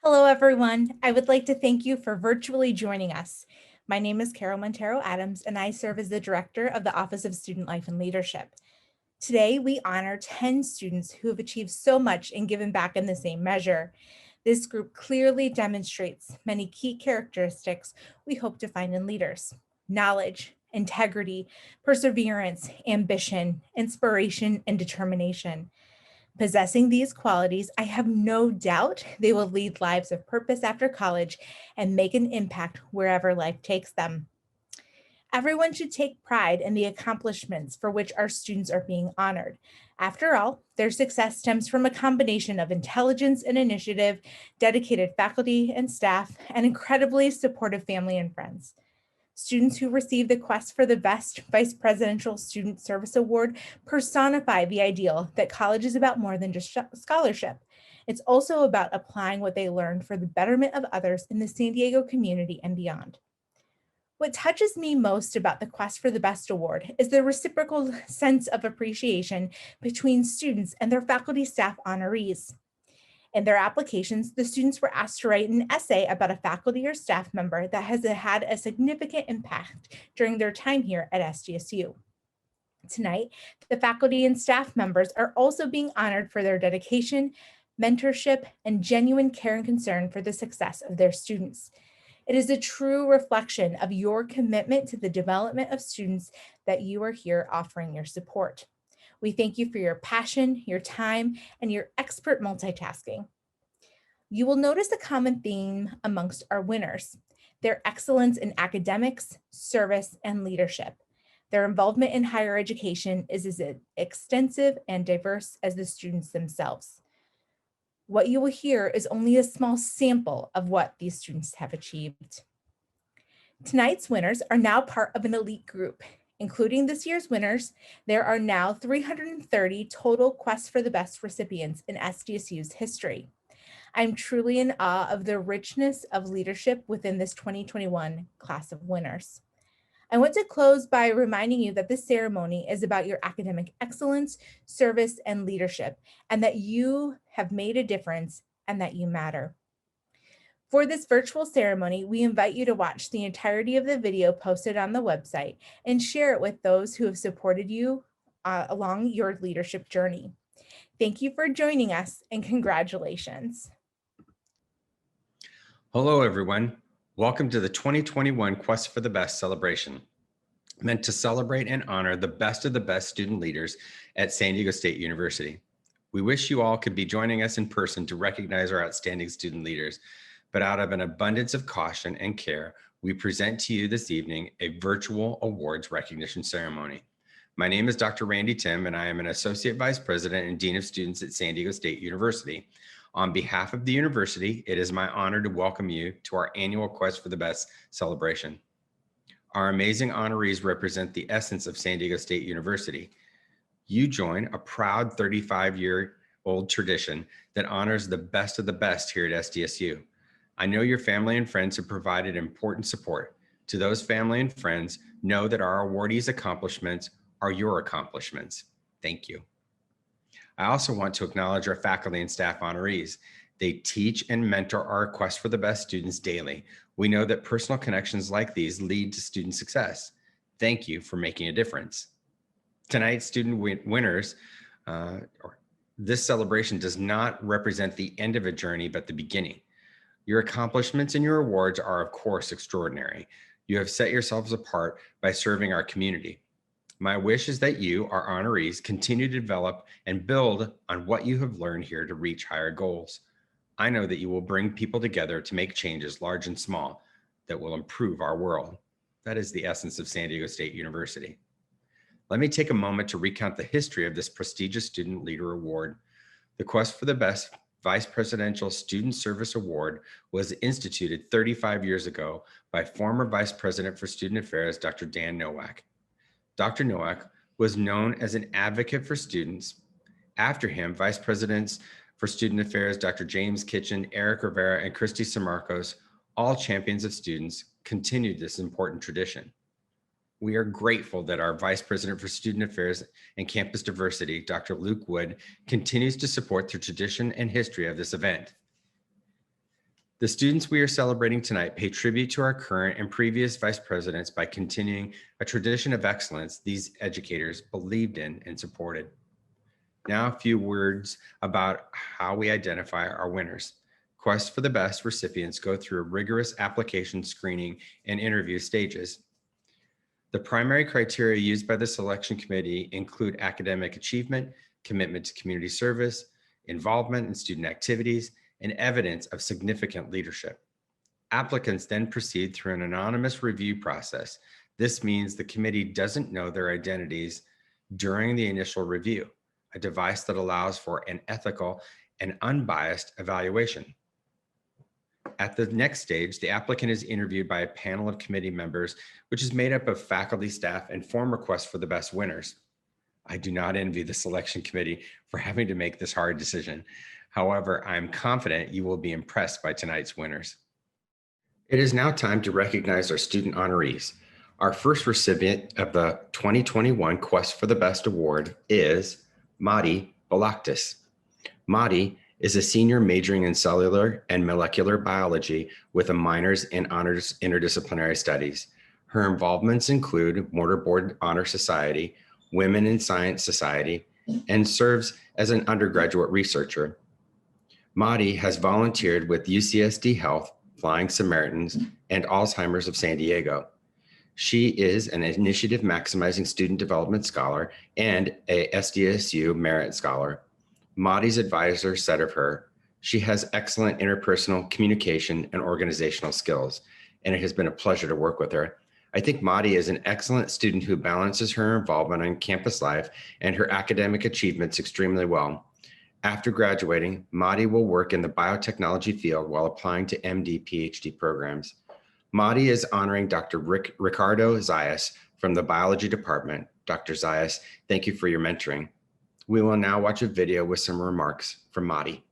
Hello, everyone. I would like to thank you for virtually joining us. My name is Carol Montero Adams, and I serve as the Director of the Office of Student Life and Leadership. Today, we honor 10 students who have achieved so much and given back in the same measure. This group clearly demonstrates many key characteristics we hope to find in leaders: knowledge, integrity, perseverance, ambition, inspiration, and determination. Possessing these qualities, I have no doubt they will lead lives of purpose after college and make an impact wherever life takes them. Everyone should take pride in the accomplishments for which our students are being honored. After all, their success stems from a combination of intelligence and initiative, dedicated faculty and staff, and incredibly supportive family and friends. Students who receive the Quest for the Best Vice Presidential Student Service Award personify the ideal that college is about more than just scholarship. It's also about applying what they learned for the betterment of others in the San Diego community and beyond. What touches me most about the Quest for the Best Award is the reciprocal sense of appreciation between students and their faculty staff honorees. In their applications, the students were asked to write an essay about a faculty or staff member that has had a significant impact during their time here at SDSU. Tonight, the faculty and staff members are also being honored for their dedication, mentorship, and genuine care and concern for the success of their students. It is a true reflection of your commitment to the development of students that you are here offering your support. We thank you for your passion, your time, and your expert multitasking. You will notice a common theme amongst our winners: their excellence in academics, service, and leadership. Their involvement in higher education is as extensive and diverse as the students themselves. What you will hear is only a small sample of what these students have achieved. Tonight's winners are now part of an elite group. Including this year's winners, there are now 330 total Quest for the Best recipients in SDSU's history. I'm truly in awe of the richness of leadership within this 2021 class of winners. I want to close by reminding you that this ceremony is about your academic excellence, service, and leadership, and that you have made a difference and that you matter. For this virtual ceremony, we invite you to watch the entirety of the video posted on the website and share it with those who have supported you along your leadership journey. Thank you for joining us, and congratulations. Hello, everyone. Welcome to the 2021 Quest for the Best celebration, meant to celebrate and honor the best of the best student leaders at San Diego State University. We wish you all could be joining us in person to recognize our outstanding student leaders, but out of an abundance of caution and care, we present to you this evening a virtual awards recognition ceremony. My name is Dr. Randy Tim, and I am an Associate Vice President and Dean of Students at San Diego State University. On behalf of the university, it is my honor to welcome you to our annual Quest for the Best celebration. Our amazing honorees represent the essence of San Diego State University. You join a proud 35-year-old tradition that honors the best of the best here at SDSU. I know your family and friends have provided important support. To those family and friends, know that our awardees' accomplishments are your accomplishments. Thank you. I also want to acknowledge our faculty and staff honorees. They teach and mentor our Quest for the Best students daily. We know that personal connections like these lead to student success. Thank you for making a difference. Tonight's student winners, this celebration does not represent the end of a journey, but the beginning. Your accomplishments and your awards are, of course, extraordinary. You have set yourselves apart by serving our community. My wish is that you, our honorees, continue to develop and build on what you have learned here to reach higher goals. I know that you will bring people together to make changes, large and small, that will improve our world. That is the essence of San Diego State University. Let me take a moment to recount the history of this prestigious Student Leader Award. The Quest for the Best Vice Presidential Student Service Award was instituted 35 years ago by former Vice President for Student Affairs, Dr. Dan Nowak. Dr. Nowak was known as an advocate for students. After him, Vice Presidents for Student Affairs, Dr. James Kitchen, Eric Rivera, and Christy Samarcos, all champions of students, continued this important tradition. We are grateful that our Vice President for Student Affairs and Campus Diversity, Dr. Luke Wood, continues to support the tradition and history of this event. The students we are celebrating tonight pay tribute to our current and previous vice presidents by continuing a tradition of excellence these educators believed in and supported. Now, a few words about how we identify our winners. Quest for the Best recipients go through a rigorous application screening and interview stages. The primary criteria used by the selection committee include academic achievement, commitment to community service, involvement in student activities, and evidence of significant leadership. Applicants then proceed through an anonymous review process. This means the committee doesn't know their identities during the initial review, a device that allows for an ethical and unbiased evaluation. At the next stage, the applicant is interviewed by a panel of committee members, which is made up of faculty, staff, and former Quest for the Best winners. I do not envy the selection committee for having to make this hard decision. However, I'm confident you will be impressed by tonight's winners. It is now time to recognize our student honorees. Our first recipient of the 2021 Quest for the Best Award is Madi Balagstas. Madi is a senior majoring in cellular and molecular biology with a minors in honors interdisciplinary studies. Her involvements include Mortarboard Honor Society, Women in Science Society, and serves as an undergraduate researcher. Madi has volunteered with UCSD Health, Flying Samaritans, and Alzheimer's of San Diego. She is an Initiative Maximizing Student Development Scholar and a SDSU Merit Scholar. Madi's advisor said of her, she has excellent interpersonal communication and organizational skills, and it has been a pleasure to work with her. I think Madi is an excellent student who balances her involvement in campus life and her academic achievements extremely well. After graduating, Madi will work in the biotechnology field while applying to MD, PhD programs. Madi is honoring Dr. Ricardo Zayas from the biology department. Dr. Zayas, thank you for your mentoring. We will now watch a video with some remarks from Madi.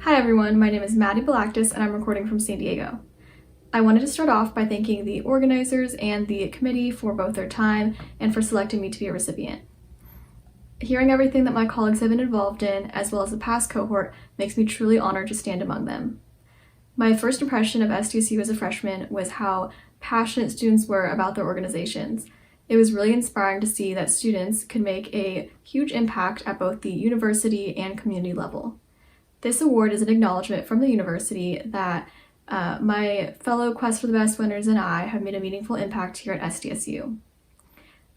Hi everyone, my name is Madi Balagstas and I'm recording from San Diego. I wanted to start off by thanking the organizers and the committee for both their time and for selecting me to be a recipient. Hearing everything that my colleagues have been involved in, as well as the past cohort, makes me truly honored to stand among them. My first impression of SDSU as a freshman was how passionate students were about their organizations. It was really inspiring to see that students could make a huge impact at both the university and community level. This award is an acknowledgement from the university that my fellow Quest for the Best winners and I have made a meaningful impact here at SDSU.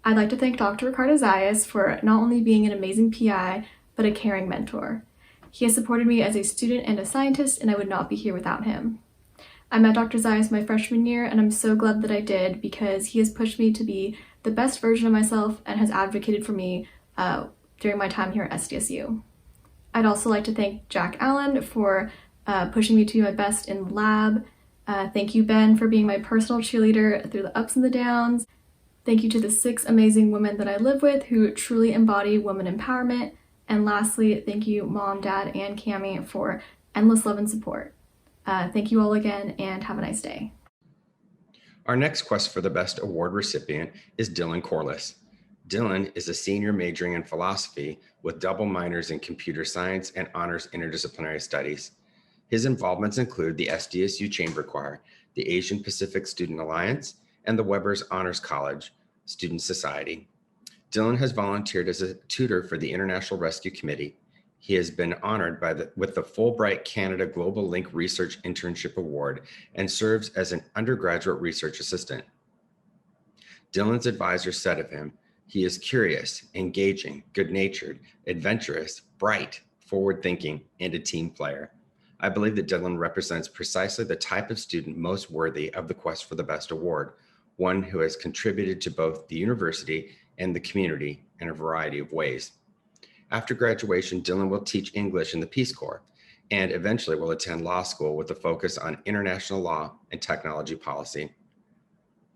I'd like to thank Dr. Ricardo Zayas for not only being an amazing PI, but a caring mentor. He has supported me as a student and a scientist, and I would not be here without him. I met Dr. Zayas my freshman year, and I'm so glad that I did because he has pushed me to be the best version of myself and has advocated for me during my time here at SDSU. I'd also like to thank Jack Allen for pushing me to be my best in the lab. Thank you, Ben, for being my personal cheerleader through the ups and the downs. Thank you to the 6 amazing women that I live with who truly embody women empowerment. And lastly, thank you, Mom, Dad, and Cammie for endless love and support. Thank you all again and have a nice day. Our next Quest for the Best Award recipient is Dylan Corliss. Dylan is a senior majoring in philosophy with double minors in computer science and honors interdisciplinary studies. His involvements include the SDSU Chamber Choir, the Asian Pacific Student Alliance, and the Weber's Honors College Student Society. Dylan has volunteered as a tutor for the International Rescue Committee. He has been honored with the Fulbright Canada Global Link Research Internship Award and serves as an undergraduate research assistant. Dylan's advisor said of him, he is curious, engaging, good-natured, adventurous, bright, forward-thinking, and a team player. I believe that Dylan represents precisely the type of student most worthy of the Quest for the Best Award, one who has contributed to both the university and the community in a variety of ways. After graduation, Dylan will teach English in the Peace Corps and eventually will attend law school with a focus on international law and technology policy.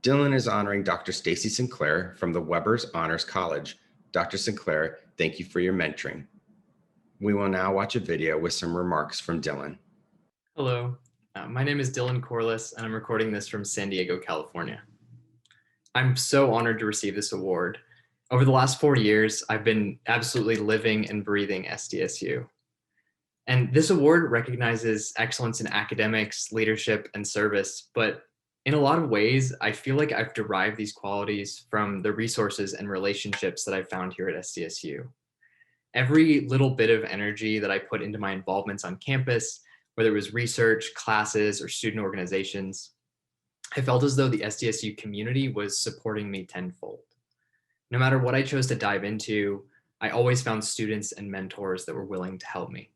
Dylan is honoring Dr. Stacy Sinclair from the Weber's Honors College. Dr. Sinclair, thank you for your mentoring. We will now watch a video with some remarks from Dylan. Hello, my name is Dylan Corliss, and I'm recording this from San Diego, California. I'm so honored to receive this award. Over the last 4 years, I've been absolutely living and breathing SDSU. And this award recognizes excellence in academics, leadership, and service. But in a lot of ways, I feel like I've derived these qualities from the resources and relationships that I've found here at SDSU. Every little bit of energy that I put into my involvements on campus, whether it was research, classes, or student organizations, I felt as though the SDSU community was supporting me tenfold. No matter what I chose to dive into, I always found students and mentors that were willing to help me.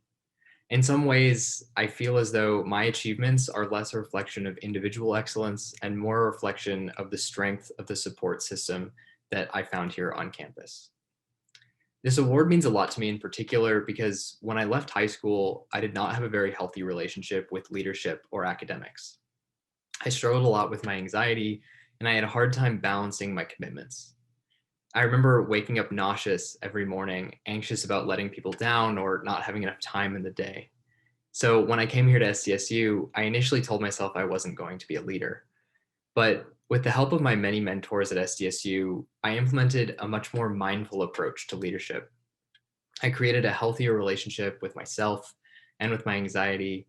In some ways, I feel as though my achievements are less a reflection of individual excellence and more a reflection of the strength of the support system that I found here on campus. This award means a lot to me in particular because when I left high school, I did not have a very healthy relationship with leadership or academics. I struggled a lot with my anxiety and I had a hard time balancing my commitments. I remember waking up nauseous every morning, anxious about letting people down or not having enough time in the day. So when I came here to SDSU, I initially told myself I wasn't going to be a leader. But with the help of my many mentors at SDSU, I implemented a much more mindful approach to leadership. I created a healthier relationship with myself and with my anxiety.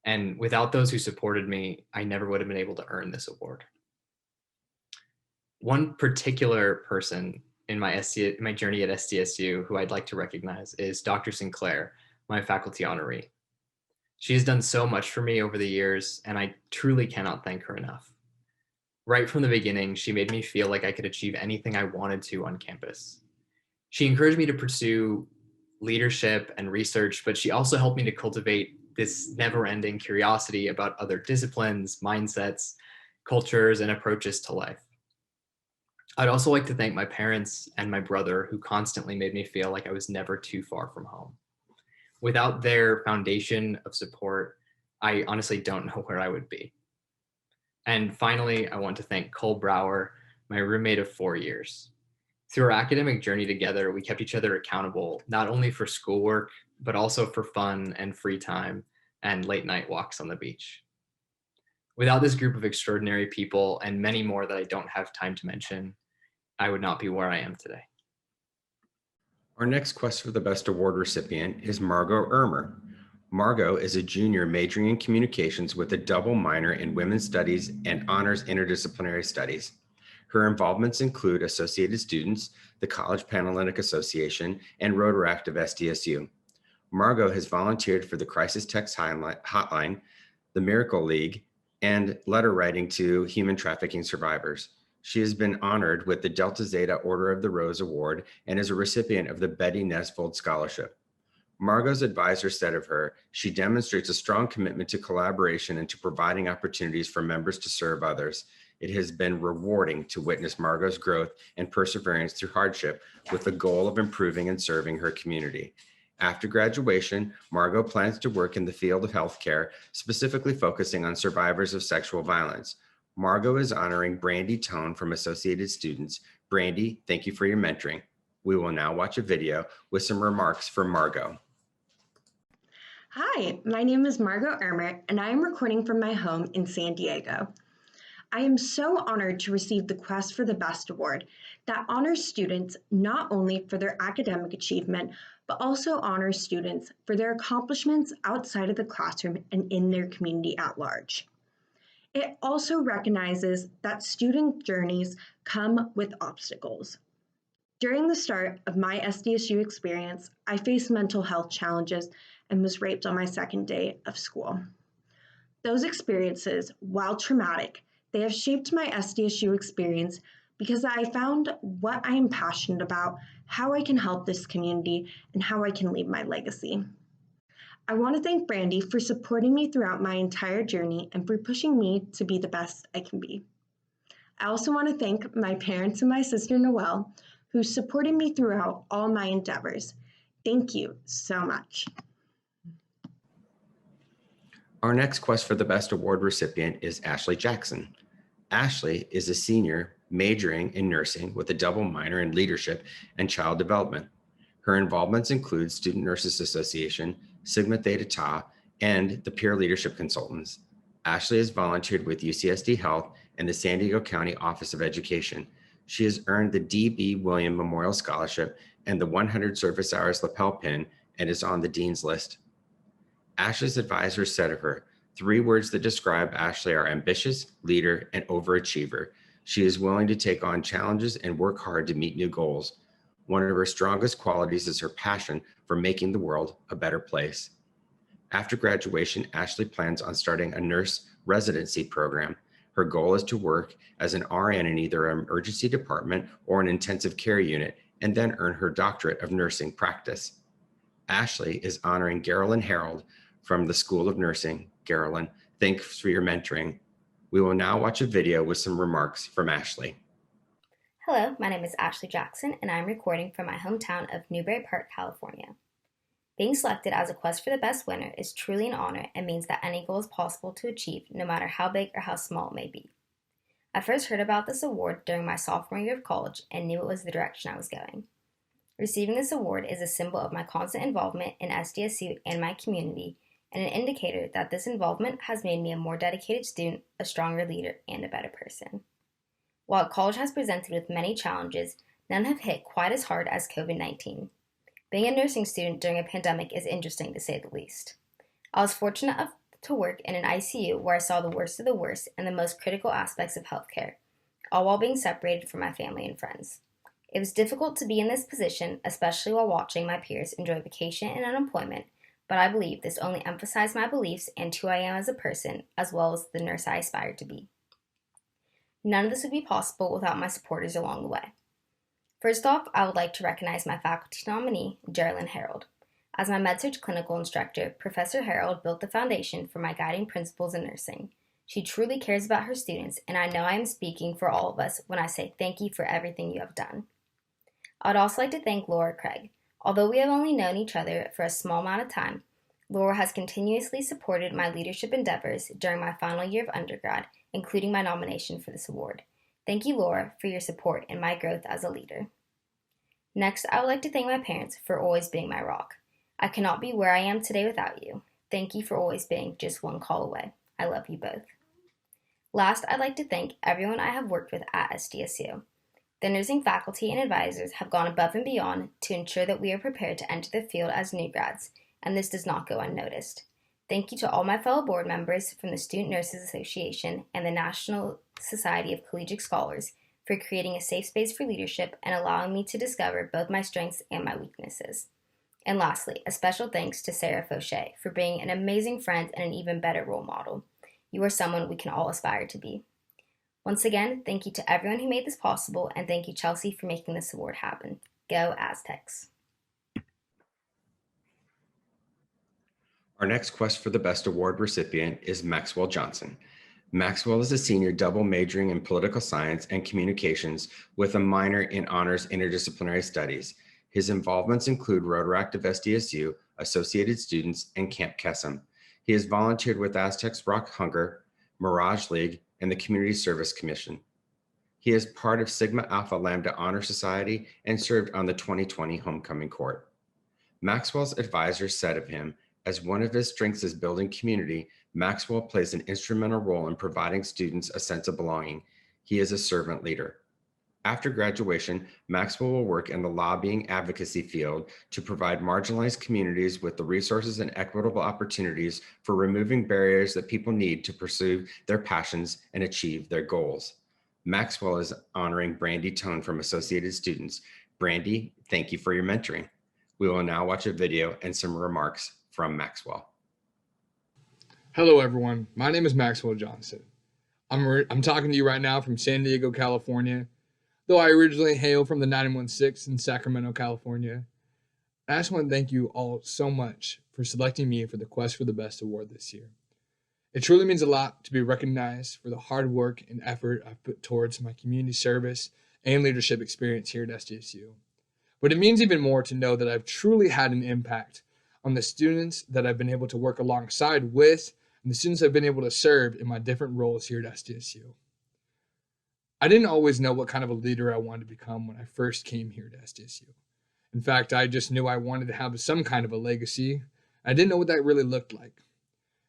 And without those who supported me, I never would have been able to earn this award. One particular person in my journey at SDSU who I'd like to recognize is Dr. Sinclair, my faculty honoree. She has done so much for me over the years, and I truly cannot thank her enough. Right from the beginning, she made me feel like I could achieve anything I wanted to on campus. She encouraged me to pursue leadership and research, but she also helped me to cultivate this never-ending curiosity about other disciplines, mindsets, cultures, and approaches to life. I'd also like to thank my parents and my brother who constantly made me feel like I was never too far from home. Without their foundation of support, I honestly don't know where I would be. And finally, I want to thank Cole Brower, my roommate of 4 years. Through our academic journey together, we kept each other accountable, not only for schoolwork, but also for fun and free time and late night walks on the beach. Without this group of extraordinary people and many more that I don't have time to mention, I would not be where I am today. Our next Quest for the Best Award recipient is Margot Ermer. Margot is a junior majoring in communications with a double minor in women's studies and honors interdisciplinary studies. Her involvements include Associated Students, the College Panhellenic Association, and Rotaract of SDSU. Margot has volunteered for the Crisis Text Hotline, the Miracle League, and letter writing to human trafficking survivors. She has been honored with the Delta Zeta Order of the Rose Award and is a recipient of the Betty Nesvold Scholarship. Margot's advisor said of her, she demonstrates a strong commitment to collaboration and to providing opportunities for members to serve others. It has been rewarding to witness Margot's growth and perseverance through hardship with the goal of improving and serving her community. After graduation, Margot plans to work in the field of healthcare, specifically focusing on survivors of sexual violence. Margot is honoring Brandy Tone from Associated Students. Brandy, thank you for your mentoring. We will now watch a video with some remarks from Margot. Hi, my name is Margot Ermer, and I am recording from my home in San Diego. I am so honored to receive the Quest for the Best Award that honors students not only for their academic achievement, but also honors students for their accomplishments outside of the classroom and in their community at large. It also recognizes that student journeys come with obstacles. During the start of my SDSU experience, I faced mental health challenges and was raped on my second day of school. Those experiences, while traumatic, they have shaped my SDSU experience because I found what I am passionate about, how I can help this community, and how I can leave my legacy. I want to thank Brandy for supporting me throughout my entire journey and for pushing me to be the best I can be. I also want to thank my parents and my sister Noelle, who supported me throughout all my endeavors. Thank you so much. Our next Quest for the Best Award recipient is Ashley Jackson. Ashley is a senior majoring in nursing with a double minor in leadership and child development. Her involvements include Student Nurses Association, Sigma Theta Tau, and the Peer Leadership Consultants. Ashley has volunteered with UCSD Health and the San Diego County Office of Education. She has earned the D.B. William Memorial Scholarship and the 100 Service Hours Lapel Pin and is on the Dean's List. Ashley's advisors said of her, 3 words that describe Ashley are ambitious, leader, and overachiever. She is willing to take on challenges and work hard to meet new goals. One of her strongest qualities is her passion for making the world a better place. After graduation, Ashley plans on starting a nurse residency program. Her goal is to work as an RN in either an emergency department or an intensive care unit, and then earn her doctorate of nursing practice. Ashley is honoring Carolyn Harold from the School of Nursing. Carolyn, thanks for your mentoring. We will now watch a video with some remarks from Ashley. Hello, my name is Ashley Jackson, and I'm recording from my hometown of Newbury Park, California. Being selected as a Quest for the Best winner is truly an honor and means that any goal is possible to achieve, no matter how big or how small it may be. I first heard about this award during my sophomore year of college and knew it was the direction I was going. Receiving this award is a symbol of my constant involvement in SDSU and my community, and an indicator that this involvement has made me a more dedicated student, a stronger leader, and a better person. While college has presented with many challenges, none have hit quite as hard as COVID-19. Being a nursing student during a pandemic is interesting to say the least. I was fortunate enough to work in an ICU where I saw the worst of the worst and the most critical aspects of healthcare, all while being separated from my family and friends. It was difficult to be in this position, especially while watching my peers enjoy vacation and unemployment, but I believe this only emphasized my beliefs and who I am as a person, as well as the nurse I aspired to be. None of this would be possible without my supporters along the way. First off, I would like to recognize my faculty nominee, Geraldine Harold. As my MedSurg clinical instructor, Professor Harold built the foundation for my guiding principles in nursing. She truly cares about her students, and I know I am speaking for all of us when I say thank you for everything you have done. I would also like to thank Laura Craig. Although we have only known each other for a small amount of time, Laura has continuously supported my leadership endeavors during my final year of undergrad, including my nomination for this award. Thank you, Laura, for your support in my growth as a leader. Next, I would like to thank my parents for always being my rock. I cannot be where I am today without you. Thank you for always being just one call away. I love you both. Last, I'd like to thank everyone I have worked with at SDSU. The nursing faculty and advisors have gone above and beyond to ensure that we are prepared to enter the field as new grads, and this does not go unnoticed. Thank you to all my fellow board members from the Student Nurses Association and the National Society of Collegiate Scholars for creating a safe space for leadership and allowing me to discover both my strengths and my weaknesses. And lastly, a special thanks to Sarah Fauché for being an amazing friend and an even better role model. You are someone we can all aspire to be. Once again, thank you to everyone who made this possible, and thank you, Chelsea, for making this award happen. Go Aztecs! Our next Quest for the Best Award recipient is Maxwell Johnson. Maxwell is a senior double majoring in political science and communications with a minor in honors interdisciplinary studies. His involvements include Rotaract of SDSU, Associated Students, and Camp Kesem. He has volunteered with Aztecs Rock Hunger, Mirage League, and the Community Service Commission. He is part of Sigma Alpha Lambda Honor Society and served on the 2020 Homecoming Court. Maxwell's advisors said of him, as one of his strengths is building community, Maxwell plays an instrumental role in providing students a sense of belonging. He is a servant leader. After graduation, Maxwell will work in the lobbying advocacy field to provide marginalized communities with the resources and equitable opportunities for removing barriers that people need to pursue their passions and achieve their goals. Maxwell is honoring Brandy Tone from Associated Students. Brandy, thank you for your mentoring. We will now watch a video and some remarks from Maxwell. Hello, everyone. My name is Maxwell Johnson. I'm talking to you right now from San Diego, California, though I originally hail from the 916 in Sacramento, California. I just want to thank you all so much for selecting me for the Quest for the Best Award this year. It truly means a lot to be recognized for the hard work and effort I've put towards my community service and leadership experience here at SDSU. But it means even more to know that I've truly had an impact on the students that I've been able to work alongside with and the students I've been able to serve in my different roles here at SDSU. I didn't always know what kind of a leader I wanted to become when I first came here to SDSU. In fact, I just knew I wanted to have some kind of a legacy. I didn't know what that really looked like.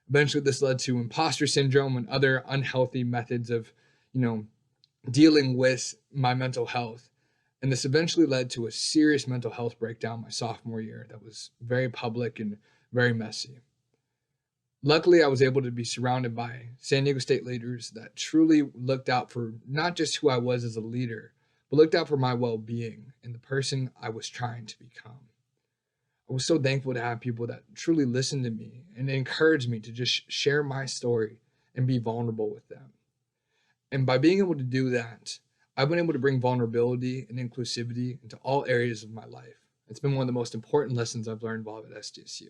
Eventually, this led to imposter syndrome and other unhealthy methods of, dealing with my mental health. And this eventually led to a serious mental health breakdown my sophomore year that was very public and very messy. Luckily, I was able to be surrounded by San Diego State leaders that truly looked out for not just who I was as a leader, but looked out for my well-being and the person I was trying to become. I was so thankful to have people that truly listened to me and encouraged me to just share my story and be vulnerable with them. And by being able to do that, I've been able to bring vulnerability and inclusivity into all areas of my life. It's been one of the most important lessons I've learned while at SDSU.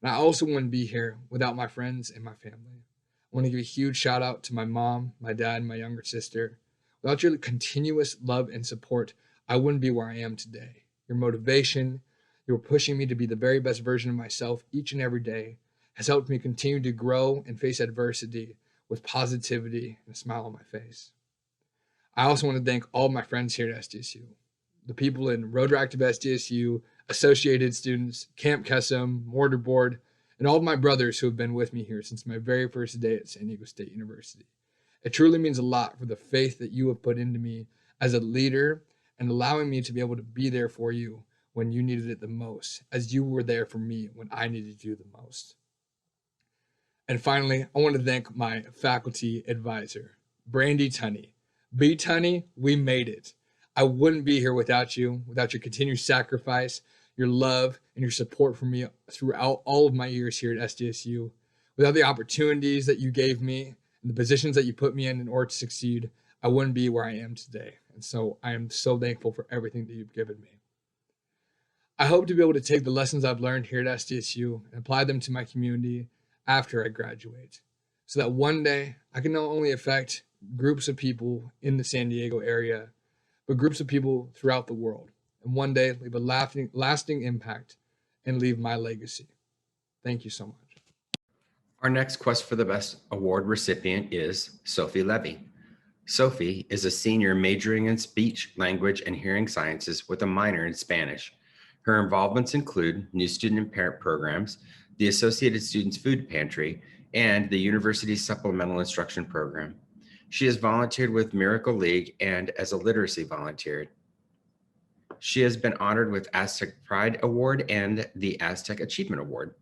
And I also wouldn't be here without my friends and my family. I want to give a huge shout out to my mom, my dad, and my younger sister. Without your continuous love and support, I wouldn't be where I am today. Your motivation, your pushing me to be the very best version of myself each and every day has helped me continue to grow and face adversity with positivity and a smile on my face. I also want to thank all of my friends here at SDSU, the people in Road Active SDSU, associated students, Camp Kesem, Mortarboard, and all of my brothers who have been with me here since my very first day at San Diego State University. It truly means a lot for the faith that you have put into me as a leader and allowing me to be able to be there for you when you needed it the most, as you were there for me when I needed you the most. And finally, I want to thank my faculty advisor, Brandy Tunney. B Tunney, we made it. I wouldn't be here without you, without your continued sacrifice, your love, and your support for me throughout all of my years here at SDSU. Without the opportunities that you gave me and the positions that you put me in order to succeed, I wouldn't be where I am today. And so I am so thankful for everything that you've given me. I hope to be able to take the lessons I've learned here at SDSU and apply them to my community after I graduate, so that one day I can not only affect groups of people in the San Diego area, but groups of people throughout the world, and one day leave a lasting impact and leave my legacy. Thank you so much. Our next Quest for the Best award recipient is Sophie Levi. Sophie is a senior majoring in speech, language, and hearing sciences with a minor in Spanish. Her involvements include new student and parent programs, the Associated Students Food Pantry, and the university's supplemental instruction program. She has volunteered with Miracle League and as a literacy volunteer. She has been honored with Aztec Pride Award and the Aztec Achievement Award.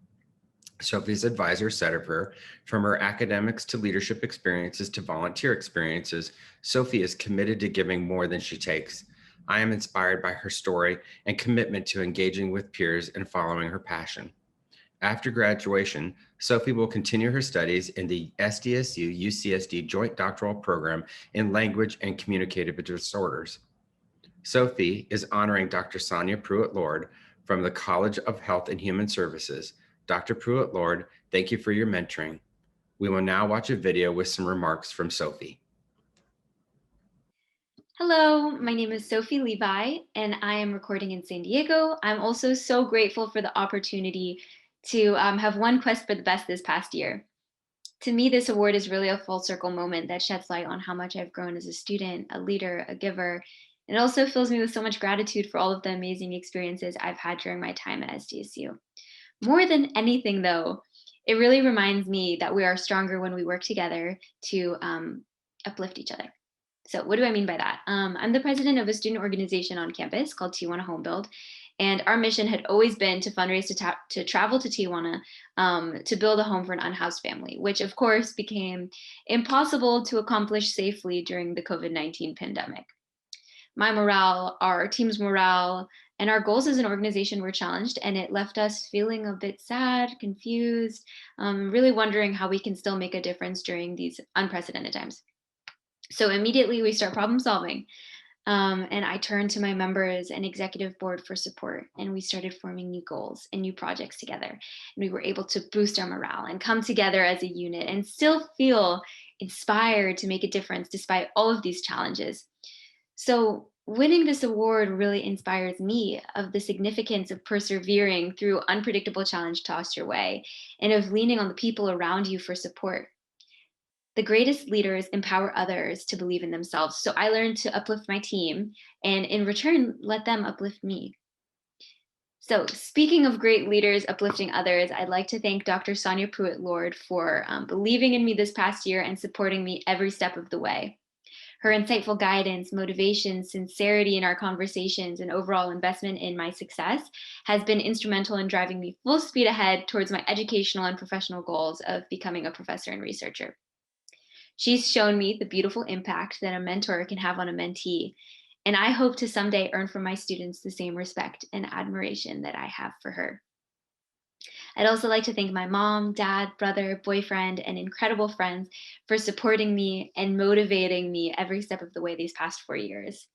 Sophie's advisor said of her, from her academics to leadership experiences to volunteer experiences, Sophie is committed to giving more than she takes. I am inspired by her story and commitment to engaging with peers and following her passion. After graduation, Sophie will continue her studies in the SDSU-UCSD Joint Doctoral Program in Language and Communicative Disorders. Sophie is honoring Dr. Sonia Pruitt-Lord from the College of Health and Human Services. Dr. Pruitt-Lord, thank you for your mentoring. We will now watch a video with some remarks from Sophie. Hello, my name is Sophie Levi, and I am recording in San Diego. I'm also so grateful for the opportunity to have won Quest for the Best this past year. To me, this award is really a full circle moment that sheds light on how much I've grown as a student, a leader, a giver. And it also fills me with so much gratitude for all of the amazing experiences I've had during my time at SDSU. More than anything, though, it really reminds me that we are stronger when we work together to uplift each other. So what do I mean by that? I'm the president of a student organization on campus called Tijuana Home Build. And our mission had always been to fundraise to travel to Tijuana to build a home for an unhoused family, which of course became impossible to accomplish safely during the COVID-19 pandemic. My morale, our team's morale, and our goals as an organization were challenged, and it left us feeling a bit sad, confused, really wondering how we can still make a difference during these unprecedented times. So immediately we start problem solving. And I turned to my members and executive board for support, and we started forming new goals and new projects together. And we were able to boost our morale and come together as a unit and still feel inspired to make a difference despite all of these challenges. So winning this award really inspires me of the significance of persevering through unpredictable challenge tossed your way and of leaning on the people around you for support. The greatest leaders empower others to believe in themselves. So I learned to uplift my team and in return, let them uplift me. So speaking of great leaders uplifting others, I'd like to thank Dr. Sonia Pruitt-Lord for believing in me this past year and supporting me every step of the way. Her insightful guidance, motivation, sincerity in our conversations, and overall investment in my success has been instrumental in driving me full speed ahead towards my educational and professional goals of becoming a professor and researcher. She's shown me the beautiful impact that a mentor can have on a mentee, and I hope to someday earn from my students the same respect and admiration that I have for her. I'd also like to thank my mom, dad, brother, boyfriend, and incredible friends for supporting me and motivating me every step of the way these past 4 years.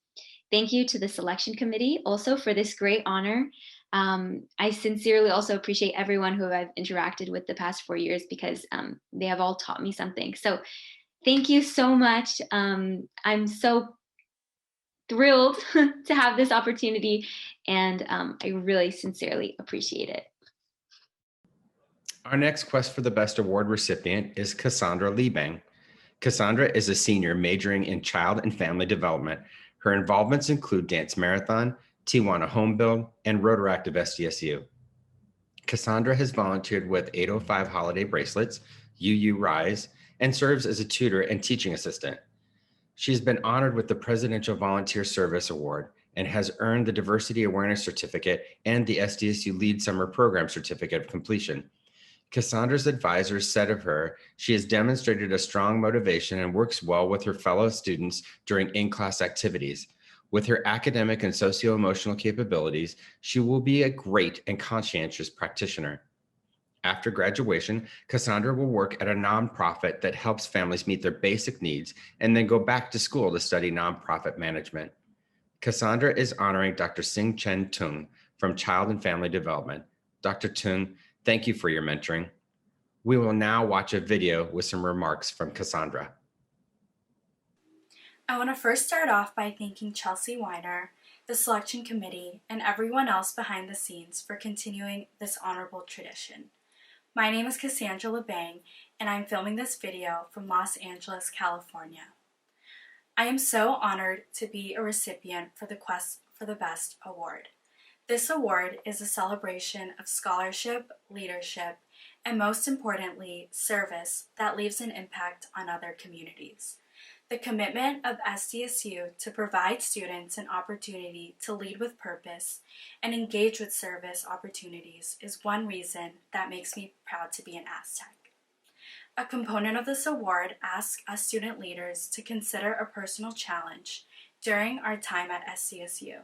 Thank you to the selection committee also for this great honor. I sincerely also appreciate everyone who I've interacted with the past 4 years because they have all taught me something. So thank you so much. I'm so thrilled to have this opportunity, and I really sincerely appreciate it. Our next Quest for the Best Award recipient is Cassandra Libang. Cassandra is a senior majoring in child and family development. Her involvements include Dance Marathon, Tijuana Home Build, and Rotoractive SDSU. Cassandra has volunteered with 805 Holiday Bracelets, UU Rise, and serves as a tutor and teaching assistant. She has been honored with the Presidential Volunteer Service Award and has earned the Diversity Awareness Certificate and the SDSU Lead Summer Program Certificate of Completion. Cassandra's advisors said of her, she has demonstrated a strong motivation and works well with her fellow students during in-class activities. With her academic and socio-emotional capabilities, she will be a great and conscientious practitioner. After graduation, Cassandra will work at a nonprofit that helps families meet their basic needs and then go back to school to study nonprofit management. Cassandra is honoring Dr. Sing Chen Tung from Child and Family Development. Dr. Tung, thank you for your mentoring. We will now watch a video with some remarks from Cassandra. I want to first start off by thanking Chelsea Weiner, the selection committee, and everyone else behind the scenes for continuing this honorable tradition. My name is Cassandra Libang, and I'm filming this video from Los Angeles, California. I am so honored to be a recipient for the Quest for the Best Award. This award is a celebration of scholarship, leadership, and most importantly, service that leaves an impact on other communities. The commitment of SDSU to provide students an opportunity to lead with purpose and engage with service opportunities is one reason that makes me proud to be an Aztec. A component of this award asks us student leaders to consider a personal challenge during our time at SDSU.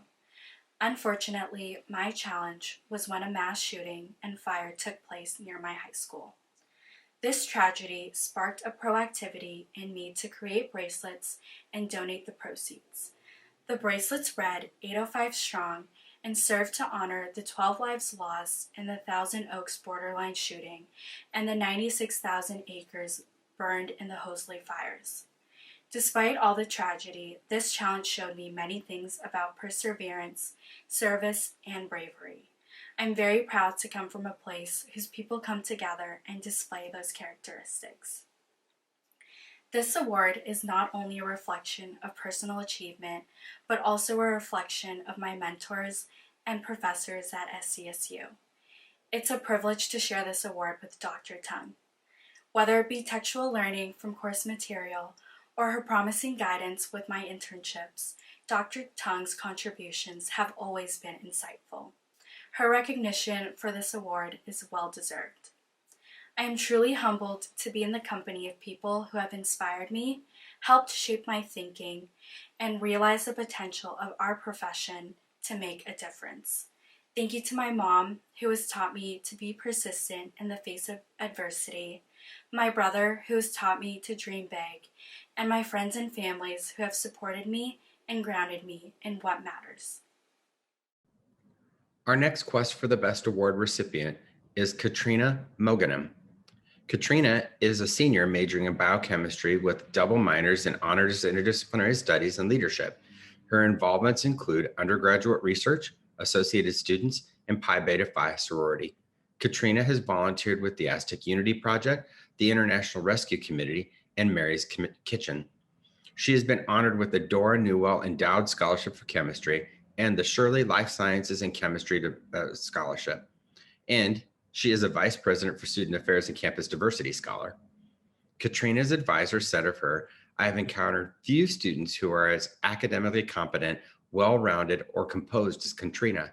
Unfortunately, my challenge was when a mass shooting and fire took place near my high school. This tragedy sparked a proactivity in me to create bracelets and donate the proceeds. The bracelets read 805 Strong and served to honor the 12 lives lost in the Thousand Oaks borderline shooting and the 96,000 acres burned in the Hosley fires. Despite all the tragedy, this challenge showed me many things about perseverance, service, and bravery. I'm very proud to come from a place whose people come together and display those characteristics. This award is not only a reflection of personal achievement, but also a reflection of my mentors and professors at SDSU. It's a privilege to share this award with Dr. Tung. Whether it be textual learning from course material or her promising guidance with my internships, Dr. Tung's contributions have always been insightful. Her recognition for this award is well-deserved. I am truly humbled to be in the company of people who have inspired me, helped shape my thinking, and realize the potential of our profession to make a difference. Thank you to my mom, who has taught me to be persistent in the face of adversity, my brother, who has taught me to dream big, and my friends and families who have supported me and grounded me in what matters. Our next Quest for the Best Award recipient is Katrina Mogannam. Katrina is a senior majoring in biochemistry with double minors in honors interdisciplinary studies and leadership. Her involvements include undergraduate research, associated students, and Pi Beta Phi sorority. Katrina has volunteered with the Aztec Unity Project, the International Rescue Committee, and Mary's Kitchen. She has been honored with the Dora Newell Endowed Scholarship for Chemistry and the Shirley Life Sciences and Chemistry Scholarship. And she is a Vice President for Student Affairs and Campus Diversity Scholar. Katrina's advisor said of her, I have encountered few students who are as academically competent, well-rounded, or composed as Katrina.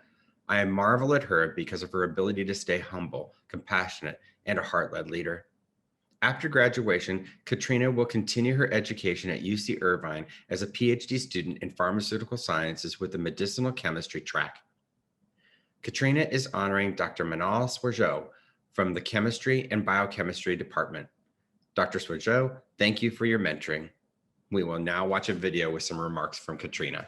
I marvel at her because of her ability to stay humble, compassionate, and a heart-led leader. After graduation, Katrina will continue her education at UC Irvine as a PhD student in pharmaceutical sciences with a medicinal chemistry track. Katrina is honoring Dr. Manal Swarjo from the Chemistry and Biochemistry Department. Dr. Swarjo, thank you for your mentoring. We will now watch a video with some remarks from Katrina.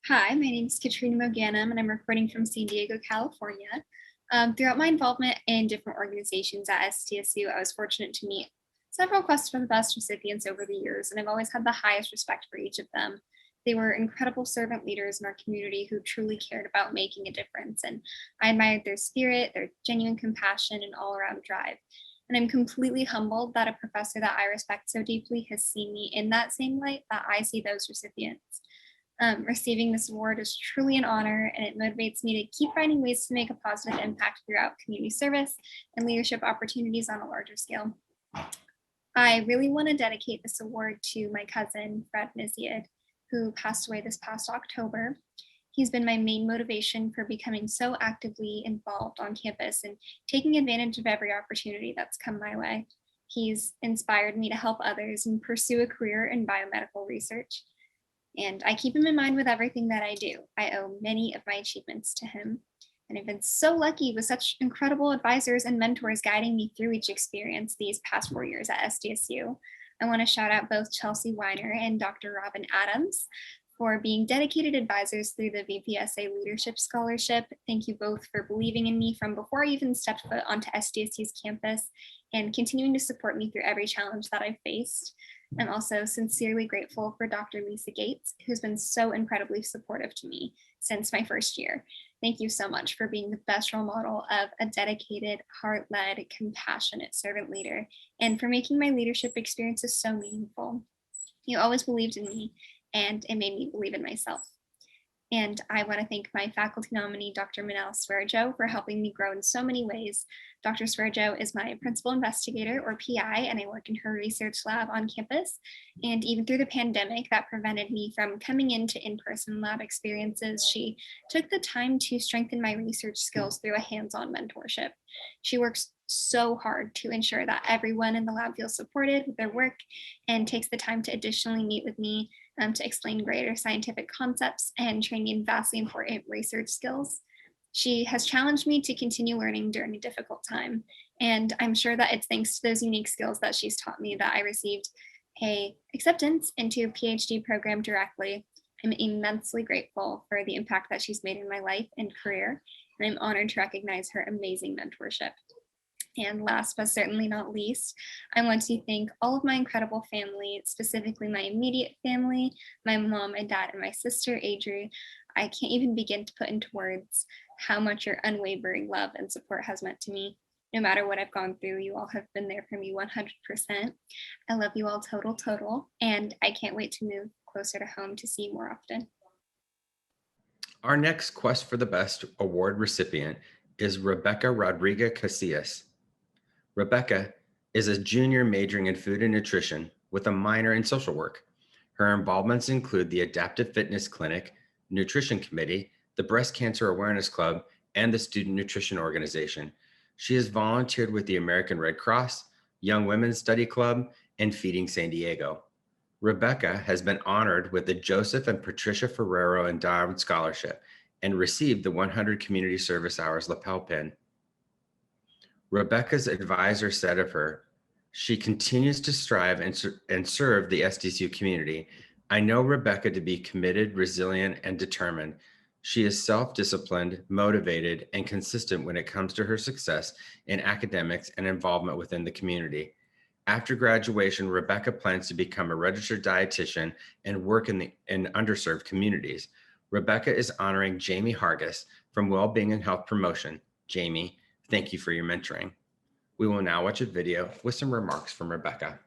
Hi, my name is Katrina Mogannam, and I'm recording from San Diego, California. Throughout my involvement in different organizations at SDSU, I was fortunate to meet several Quest for the Best recipients over the years, and I've always had the highest respect for each of them. They were incredible servant leaders in our community who truly cared about making a difference, and I admired their spirit, their genuine compassion, and all-around drive. And I'm completely humbled that a professor that I respect so deeply has seen me in that same light that I see those recipients. Receiving this award is truly an honor, and it motivates me to keep finding ways to make a positive impact throughout community service and leadership opportunities on a larger scale. I really want to dedicate this award to my cousin, Fred Niziad, who passed away this past October. He's been my main motivation for becoming so actively involved on campus and taking advantage of every opportunity that's come my way. He's inspired me to help others and pursue a career in biomedical research. And I keep him in mind with everything that I do. I owe many of my achievements to him. And I've been so lucky with such incredible advisors and mentors guiding me through each experience these past 4 years at SDSU. I want to shout out both Chelsea Weiner and Dr. Robin Adams for being dedicated advisors through the VPSA Leadership Scholarship. Thank you both for believing in me from before I even stepped foot onto SDSU's campus and continuing to support me through every challenge that I've faced. I'm also sincerely grateful for Dr. Lisa Gates, who's been so incredibly supportive to me since my first year. Thank you so much for being the best role model of a dedicated, heart-led, compassionate servant leader, and for making my leadership experiences so meaningful. You always believed in me, and it made me believe in myself. And I want to thank my faculty nominee, Dr. Manal Swarjo, for helping me grow in so many ways. Dr. Swarjo is my principal investigator, or PI, and I work in her research lab on campus. And even through the pandemic that prevented me from coming into in-person lab experiences, she took the time to strengthen my research skills through a hands-on mentorship. She works so hard to ensure that everyone in the lab feels supported with their work and takes the time to additionally meet with me to explain greater scientific concepts and train me in vastly important research skills. She has challenged me to continue learning during a difficult time, and I'm sure that it's thanks to those unique skills that she's taught me that I received an acceptance into a PhD program directly. I'm immensely grateful for the impact that she's made in my life and career, and I'm honored to recognize her amazing mentorship. And last but certainly not least, I want to thank all of my incredible family, specifically my immediate family, my mom and dad, and my sister, Adri. I can't even begin to put into words how much your unwavering love and support has meant to me. No matter what I've gone through, you all have been there for me 100%. I love you all total, and I can't wait to move closer to home to see you more often. Our next Quest for the Best award recipient is Rebecca Rodriguez Casillas. Rebecca is a junior majoring in food and nutrition with a minor in social work. Her involvements include the Adaptive Fitness Clinic, Nutrition Committee, the Breast Cancer Awareness Club, and the Student Nutrition Organization. She has volunteered with the American Red Cross, Young Women's Study Club, and Feeding San Diego. Rebecca has been honored with the Joseph and Patricia Ferrero Endowed Scholarship and received the 100 Community Service Hours lapel pin. Rebecca's advisor said of her, "She continues to strive and serve the SDSU community. I know Rebecca to be committed, resilient, and determined. She is self-disciplined, motivated, and consistent when it comes to her success in academics and involvement within the community. After graduation, Rebecca plans to become a registered dietitian and work in underserved communities. Rebecca is honoring Jamie Hargis from Wellbeing and Health Promotion. Jamie, thank you for your mentoring." We will now watch a video with some remarks from Rebecca.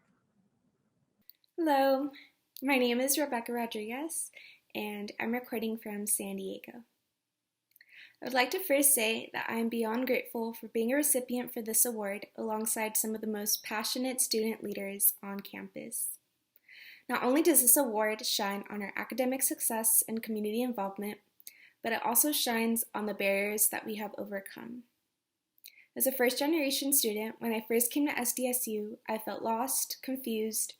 Hello, my name is Rebecca Rodriguez, and I'm recording from San Diego. I would like to first say that I am beyond grateful for being a recipient for this award alongside some of the most passionate student leaders on campus. Not only does this award shine on our academic success and community involvement, but it also shines on the barriers that we have overcome. As a first-generation student, when I first came to SDSU, I felt lost, confused,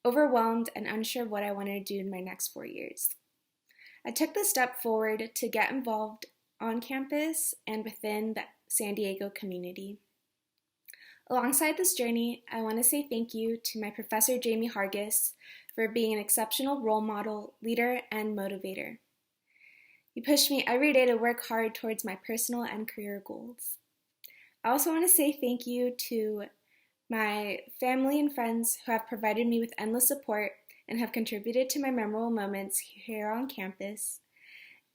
overwhelmed, and unsure of what I wanted to do in my next 4 years. I took the step forward to get involved on campus and within the San Diego community. Alongside this journey, I want to say thank you to my professor, Jamie Hargis, for being an exceptional role model, leader, and motivator. You push me every day to work hard towards my personal and career goals. I also want to say thank you to my family and friends who have provided me with endless support and have contributed to my memorable moments here on campus.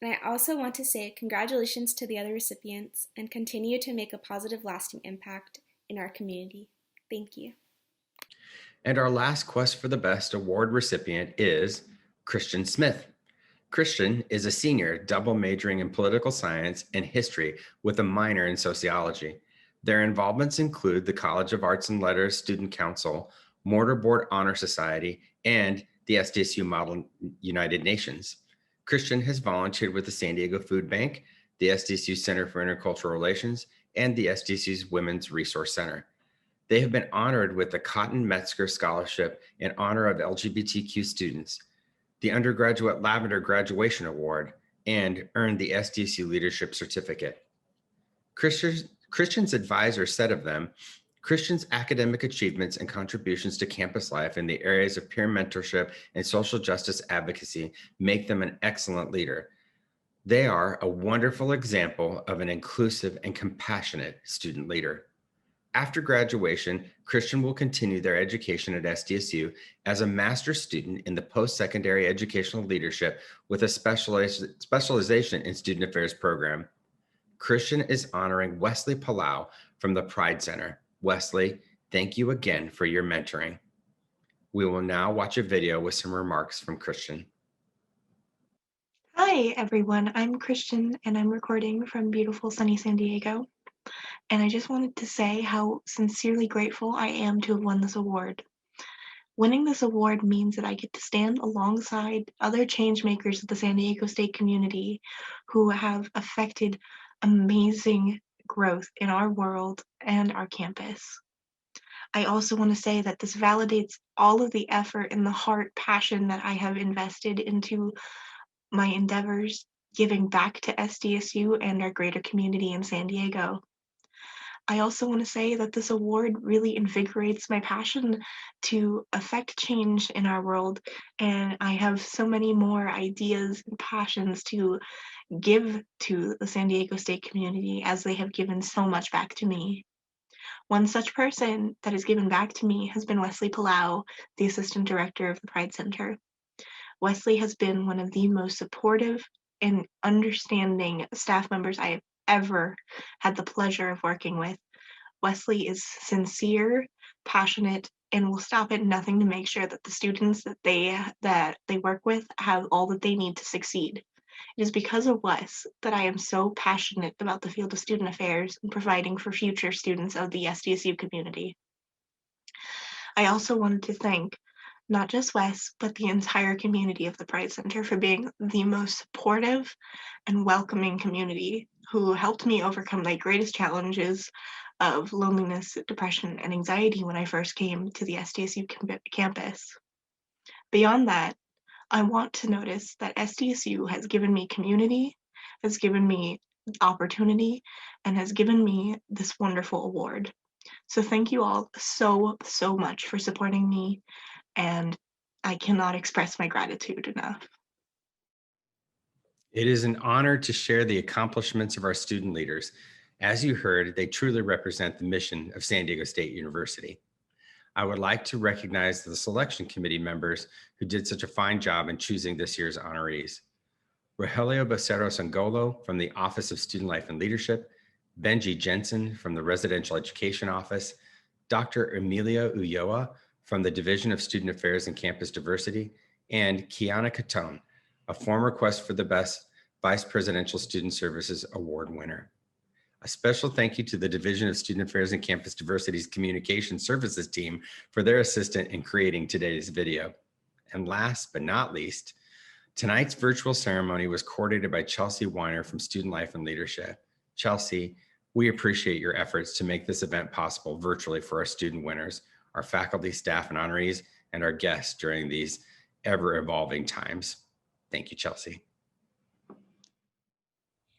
And I also want to say congratulations to the other recipients and continue to make a positive, lasting impact in our community. Thank you. And our last Quest for the Best award recipient is Chrystian Smith. Chrystian is a senior double majoring in political science and history with a minor in sociology. Their involvements include the College of Arts and Letters Student Council, Mortarboard Honor Society, and the SDSU Model United Nations. Chrystian has volunteered with the San Diego Food Bank, the SDSU Center for Intercultural Relations, and the SDSU's Women's Resource Center. They have been honored with the Cotton Metzger Scholarship in honor of LGBTQ students, the Undergraduate Lavender Graduation Award, and earned the SDSU Leadership Certificate. Chrystian's advisor said of them, Chrystian's academic achievements and contributions to campus life in the areas of peer mentorship and social justice advocacy make them an excellent leader. They are a wonderful example of an inclusive and compassionate student leader. After graduation, Chrystian will continue their education at SDSU as a master's student in the post-secondary educational leadership with a specialization in student affairs program. Chrystian is honoring Wesley Palau from the Pride Center. Wesley, thank you again for your mentoring. We will now watch a video with some remarks from Chrystian. Hi, everyone. I'm Chrystian, and I'm recording from beautiful sunny San Diego. And I just wanted to say how sincerely grateful I am to have won this award. Winning this award means that I get to stand alongside other change makers of the San Diego State community who have affected amazing growth in our world and our campus. I also want to say that this validates all of the effort and the heart, passion that I have invested into my endeavors, giving back to SDSU and our greater community in San Diego. I also want to say that this award really invigorates my passion to affect change in our world, and I have so many more ideas and passions to give to the San Diego State community as they have given so much back to me. One such person that has given back to me has been Wesley Palau, the Assistant Director of the Pride Center. Wesley has been one of the most supportive and understanding staff members I have ever had the pleasure of working with. Wesley is sincere, passionate, and will stop at nothing to make sure that the students that they work with have all that they need to succeed. It is because of Wes that I am so passionate about the field of student affairs and providing for future students of the SDSU community. I also wanted to thank not just Wes, but the entire community of the Pride Center for being the most supportive and welcoming community who helped me overcome my greatest challenges of loneliness, depression, and anxiety when I first came to the SDSU campus. Beyond that, I want to notice that SDSU has given me community, has given me opportunity, and has given me this wonderful award. So thank you all so much for supporting me, and I cannot express my gratitude enough. It is an honor to share the accomplishments of our student leaders. As you heard, they truly represent the mission of San Diego State University. I would like to recognize the selection committee members who did such a fine job in choosing this year's honorees. Rogelio Becerros Angolo from the Office of Student Life and Leadership, Benji Jensen from the Residential Education Office, Dr. Emilia Ulloa from the Division of Student Affairs and Campus Diversity, and Kiana Catone, a former Quest for the Best Vice Presidential Student Services Award winner. A special thank you to the Division of Student Affairs and Campus Diversity's Communication Services team for their assistance in creating today's video. And last but not least, tonight's virtual ceremony was coordinated by Chelsea Weiner from Student Life and Leadership. Chelsea, we appreciate your efforts to make this event possible virtually for our student winners, our faculty, staff, and honorees, and our guests during these ever-evolving times. Thank you, Chelsea.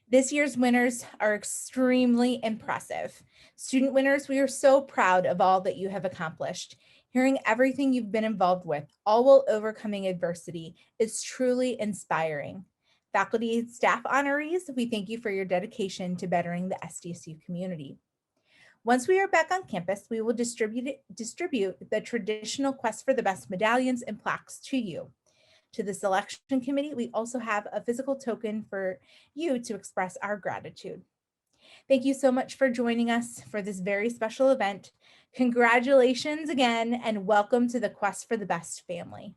This year's winners are extremely impressive. Student winners, we are so proud of all that you have accomplished. Hearing everything you've been involved with, all while overcoming adversity, is truly inspiring. Faculty and staff honorees, we thank you for your dedication to bettering the SDSU community. Once we are back on campus, we will distribute the traditional Quest for the Best medallions and plaques to you. To the selection committee, we also have a physical token for you to express our gratitude. Thank you so much for joining us for this very special event. Congratulations again, and welcome to the Quest for the Best family.